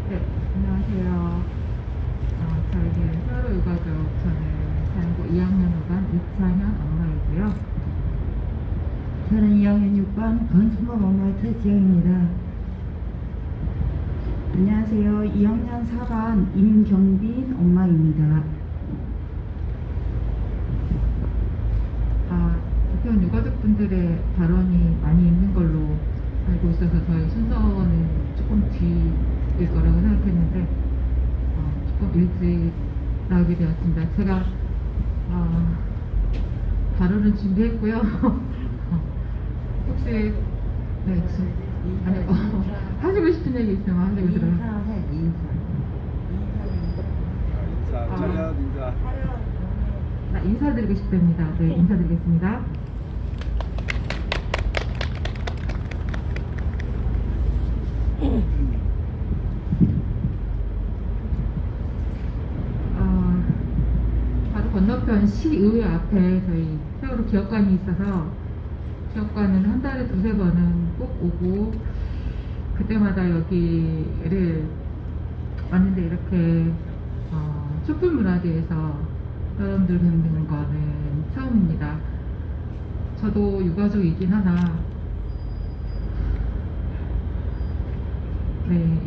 네, 안녕하세요. 저희는 서로 유가족, 저는 사연고 2학년 5반 이찬현 엄마이고요. 저는 2학년 6반 권순범 엄마 최지영입니다. 안녕하세요. 2학년 4반 임경빈 엄마입니다. 우선 유가족분들의 발언이 많이 있는 걸로 알고 있어서 저희 순서는 조금 뒤일 거라고 생각했는데 조금 일찍 나오게 되었습니다. 제가 발언을 준비했고요. 혹시 네, 하시고 싶은 얘기 있으면 하시고 들어요. 인사드리고 싶답니다. 네, 인사드리겠습니다. 바로 건너편 시의회 앞에 저희 세월호 기업관이 있어서 기업관은 한 달에 두세 번은 꼭 오고 그때마다 여기를 왔는데 이렇게 촛불문화제에서 여러분들 뵙는 거는 처음입니다. 저도 유가족이긴 하나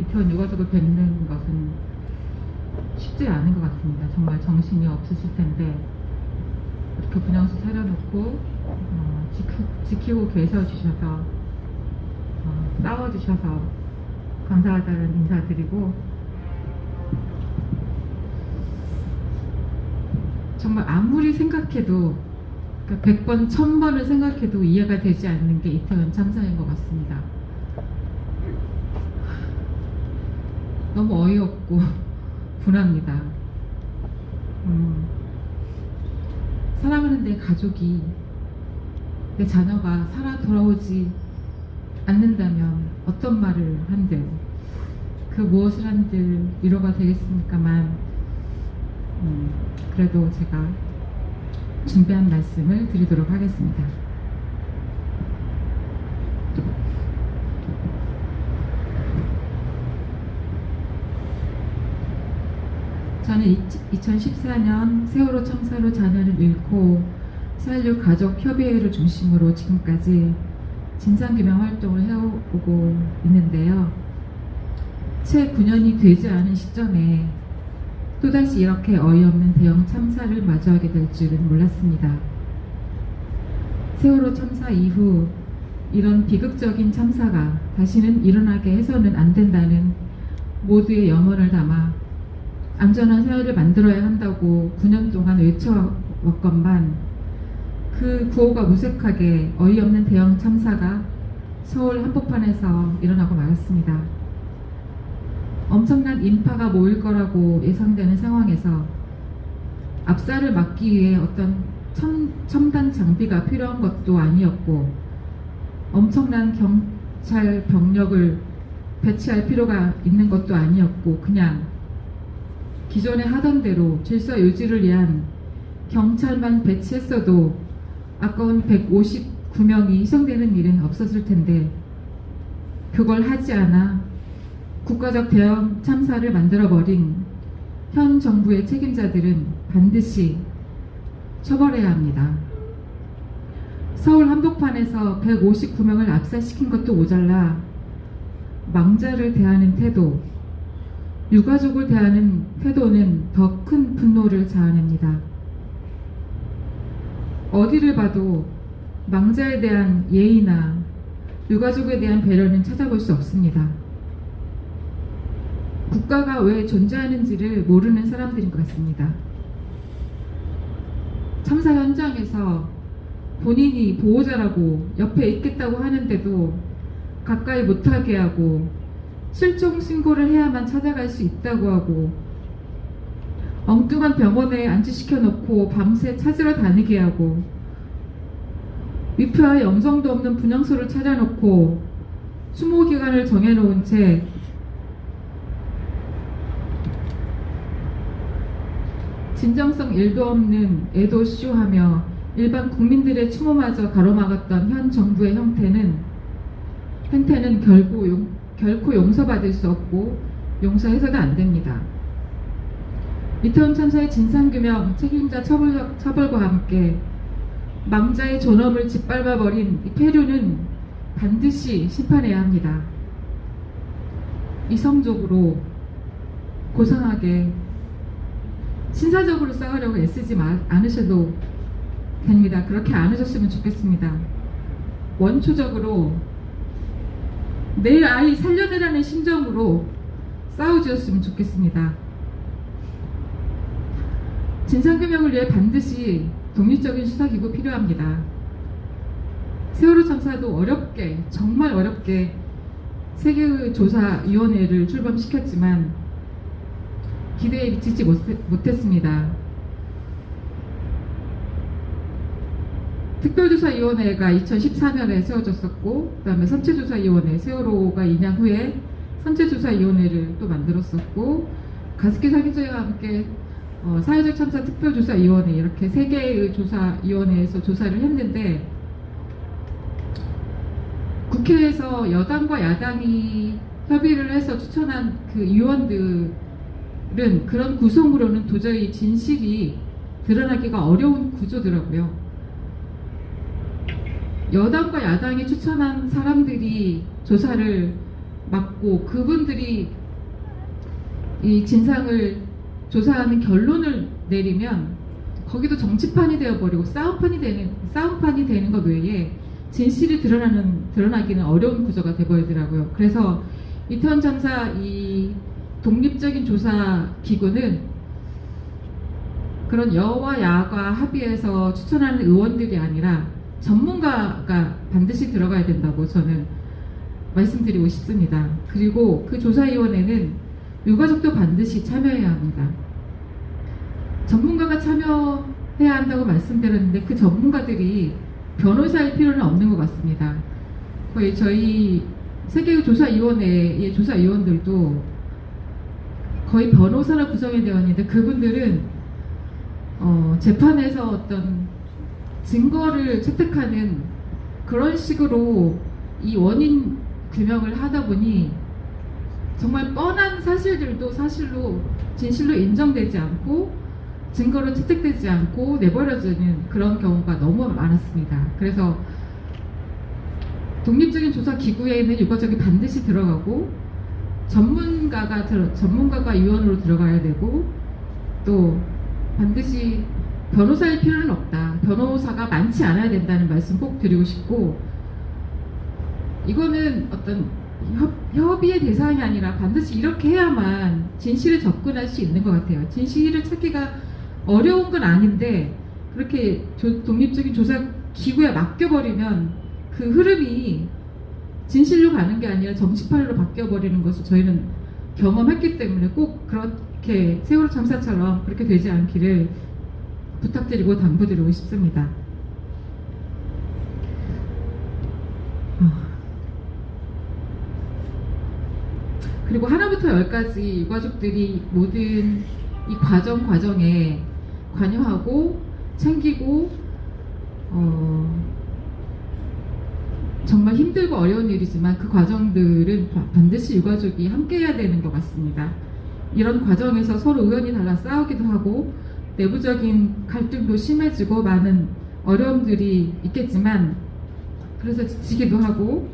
이태원 유가족을 뵙는 것은 쉽지 않은 것 같습니다. 정말 정신이 없으실 텐데 이렇게 분향소 차려놓고 지키고 계셔주셔서 싸워주셔서 감사하다는 인사드리고 정말 아무리 생각해도 그러니까 100번, 1000번을 생각해도 이해가 되지 않는 게 이태원 참사인 것 같습니다. 너무 어이없고 분합니다. 사랑하는 내 가족이 내 자녀가 살아 돌아오지 않는다면 어떤 말을 한들 그 무엇을 한들 위로가 되겠습니까만 그래도 제가 준비한 말씀을 드리도록 하겠습니다. 저는 2014년 세월호 참사로 자녀를 잃고 4.16 가족협의회를 중심으로 지금까지 진상규명 활동을 해오고 있는데요. 채 9년이 되지 않은 시점에 또다시 이렇게 어이없는 대형 참사를 마주하게 될 줄은 몰랐습니다. 세월호 참사 이후 이런 비극적인 참사가 다시는 일어나게 해서는 안 된다는 모두의 염원을 담아 안전한 사회를 만들어야 한다고 9년 동안 외쳐왔건만 그 구호가 무색하게 어이없는 대형 참사가 서울 한복판에서 일어나고 말았습니다. 엄청난 인파가 모일 거라고 예상되는 상황에서 압사를 막기 위해 어떤 첨단 장비가 필요한 것도 아니었고 엄청난 경찰 병력을 배치할 필요가 있는 것도 아니었고 그냥 기존에 하던 대로 질서 유지를 위한 경찰만 배치했어도 아까운 159명이 희생되는 일은 없었을 텐데 그걸 하지 않아 국가적 대형 참사를 만들어버린 현 정부의 책임자들은 반드시 처벌해야 합니다. 서울 한복판에서 159명을 압사시킨 것도 모자라 망자를 대하는 태도, 유가족을 대하는 태도는 더 큰 분노를 자아냅니다. 어디를 봐도 망자에 대한 예의나 유가족에 대한 배려는 찾아볼 수 없습니다. 국가가 왜 존재하는지를 모르는 사람들인 것 같습니다. 참사 현장에서 본인이 보호자라고 옆에 있겠다고 하는데도 가까이 못하게 하고 실종 신고를 해야만 찾아갈 수 있다고 하고 엉뚱한 병원에 안치시켜 놓고 밤새 찾으러 다니게 하고 위표와 영정도 없는 분향소를 차려놓고 추모 기간을 정해놓은 채 진정성 1도 없는 애도쇼하며 일반 국민들의 추모마저 가로막았던 현 정부의 행태는 결코 용서받을 수 없고 용서해서는 안 됩니다. 이태원 참사의 진상규명, 책임자 처벌과 함께 망자의 존엄을 짓밟아버린 이 폐륜은 반드시 심판해야 합니다. 이성적으로 고상하게 신사적으로 싸우려고 애쓰지 않으셔도 됩니다. 그렇게 안 하셨으면 좋겠습니다. 원초적으로 내 아이 살려내라는 심정으로 싸워주셨으면 좋겠습니다. 진상규명을 위해 반드시 독립적인 수사기구 필요합니다. 세월호 참사도 어렵게, 정말 어렵게 세계조사위원회를 출범시켰지만 기대에 미치지 못했습니다. 특별조사위원회가 2014년에 세워졌었고, 그 다음에 선체조사위원회, 세월호가 2년 후에 선체조사위원회를 또 만들었었고, 가습기 살균제와 함께 사회적 참사 특별조사위원회, 이렇게 3개의 조사위원회에서 조사를 했는데, 국회에서 여당과 야당이 협의를 해서 추천한 그 위원들은 그런 구성으로는 도저히 진실이 드러나기가 어려운 구조더라고요. 여당과 야당이 추천한 사람들이 조사를 맡고 그분들이 이 진상을 조사하는 결론을 내리면 거기도 정치판이 되어버리고 싸움판이 되는 것 외에 진실이 드러나기는 어려운 구조가 되어버리더라고요. 그래서 이태원 참사 이 독립적인 조사 기구는 그런 여와 야가 합의해서 추천하는 의원들이 아니라 전문가가 반드시 들어가야 된다고 저는 말씀드리고 싶습니다. 그리고 그 조사위원회는 유가족도 반드시 참여해야 합니다. 전문가가 참여해야 한다고 말씀드렸는데 그 전문가들이 변호사일 필요는 없는 것 같습니다. 거의 저희 세계조사위원회의 조사위원들도 거의 변호사로 구성이 되어 있는데 그분들은 재판에서 어떤 증거를 채택하는 그런 식으로 이 원인 규명을 하다 보니 정말 뻔한 사실들도 사실로 진실로 인정되지 않고 증거로 채택되지 않고 내버려지는 그런 경우가 너무 많았습니다. 그래서 독립적인 조사 기구에는 유가족이 반드시 들어가고 전문가가 위원으로 들어가야 되고 또 반드시 변호사일 필요는 없다. 변호사가 많지 않아야 된다는 말씀 꼭 드리고 싶고 이거는 어떤 협의의 대상이 아니라 반드시 이렇게 해야만 진실에 접근할 수 있는 것 같아요. 진실을 찾기가 어려운 건 아닌데 그렇게 독립적인 조사 기구에 맡겨버리면 그 흐름이 진실로 가는 게 아니라 정치판으로 바뀌어버리는 것을 저희는 경험했기 때문에 꼭 그렇게 세월호 참사처럼 그렇게 되지 않기를 부탁드리고 당부드리고 싶습니다. 그리고 하나부터 열까지 유가족들이 모든 이 과정에 관여하고 챙기고 정말 힘들고 어려운 일이지만 그 과정들은 반드시 유가족이 함께 해야 되는 것 같습니다. 이런 과정에서 서로 의견이 달라 싸우기도 하고 내부적인 갈등도 심해지고 많은 어려움들이 있겠지만 그래서 지치기도 하고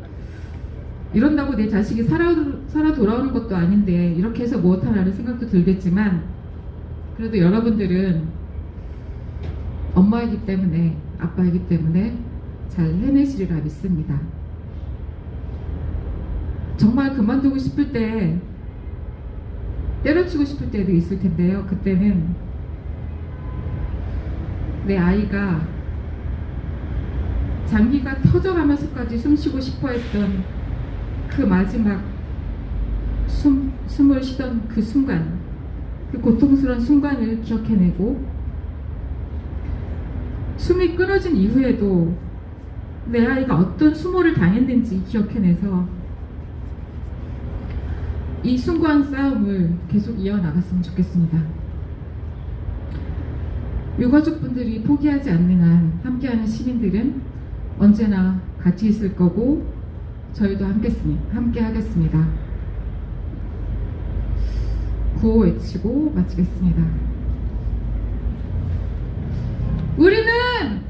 이런다고 내 자식이 살아 돌아오는 것도 아닌데 이렇게 해서 무엇하라는 생각도 들겠지만 그래도 여러분들은 엄마이기 때문에 아빠이기 때문에 잘 해내시리라 믿습니다. 정말 그만두고 싶을 때 때려치고 싶을 때도 있을 텐데요. 그때는 내 아이가 장기가 터져가면서까지 숨쉬고 싶어 했던 그 마지막 숨을 쉬던 그 순간, 그 고통스러운 순간을 기억해내고 숨이 끊어진 이후에도 내 아이가 어떤 수모를 당했는지 기억해내서 이 숭고한 싸움을 계속 이어나갔으면 좋겠습니다. 유가족분들이 포기하지 않는 한 함께하는 시민들은 언제나 같이 있을 거고 저희도 함께 하겠습니다. 구호 외치고 마치겠습니다. 우리는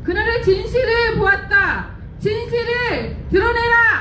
그날의 진실을 보았다. 진실을 드러내라.